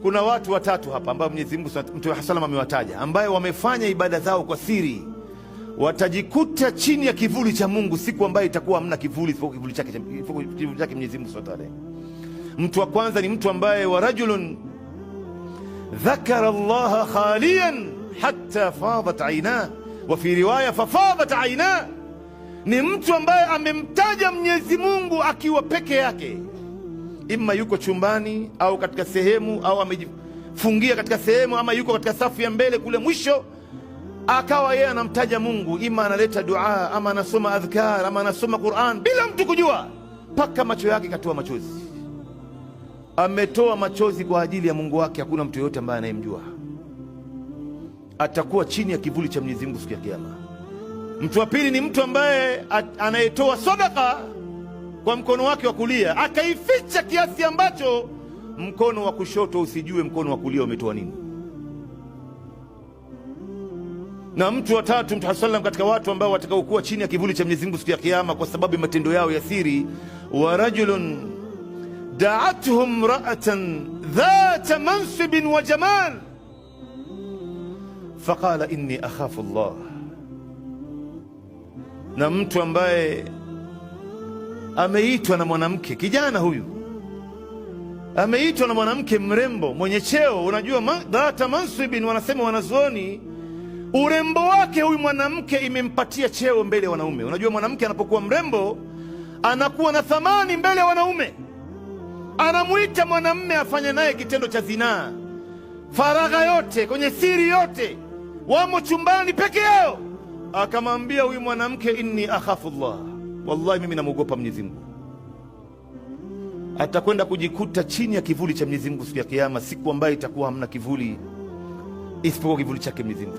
Kuna watu watatu hapa ambao Mwenyezi Mungu Mtume sallam amewataja, ambaye wamefanya ibada zao kwa siri, watajikuta chini ya kivuli cha Mungu siku ambayo itakuwa hamna kivuli isipokuwa kivuli chake Mwenyezi Mungu Subhanahu wa Ta'ala. Mtu wa kwanza ni mtu ambaye wa rajulun dhakara Allah khaliyan hatta fadat aina, wa fi riwaya fafadat aina. Ni mtu ambaye amemtaja Mwenyezi Mungu akiwa peke yake, ima yuko chumbani au katika sehemu, au amejifungia katika sehemu, ama yuko katika safu ya mbele kule mwisho, akawa yeye anamtaja Mungu, ima analeta dua, ama anasoma adhkar, ama anasoma Qur'an bila mtu kujua, mpaka macho yake katoa machozi. Ametoa machozi kwa ajili ya Mungu wake. Hakuna mtu yoyote ambaye anayemjua. Atakuwa chini ya kivuli cha Mwenyezi Mungu siku ya Kiyama. Mtu wa pili ni mtu ambaye anayetoa sadaka kwa mkono wake wa kulia, akaificha kiasi ambacho mkono wa kushoto usijue mkono wa kulia umetoa nini. Na mtu wa tatu, Mtume sallam, katika watu ambao watakaokuwa chini ya kivuli cha Mwenyezi Mungu siku ya Kiyama kwa sababu ya matendo yao ya siri, wa rajulun da'atuhum ra'atan dhata mansibin wa jamal faqala inni akhafu Allah. Na mtu ambaye ameitwa na mwanamke, kijana huyu ameitwa na mwanamke mrembo mwenye cheo. Unajua dhata mansibin, wanasema wanazuoni, urembo wake huyu mwanamke imempatia cheo mbele ya wanaume. Unajua mwanamke anapokuwa mrembo anakuwa na thamani mbele ya wanaume. Anamuita mwanamme afanye naye kitendo cha zinaa, faragha yote, kwenye siri yote, wamo chumbani peke yao, akamwambia huyu mwanamke, inni akhafu Allah, wallahi mimi namuogopa Mwenyezi Mungu. Atakwenda kujikuta chini ya kivuli cha Mwenyezi Mungu siku ya Kiyama, siku ambayo itakuwa hamna kivuli isipokuwa kivuli chake Mwenyezi Mungu.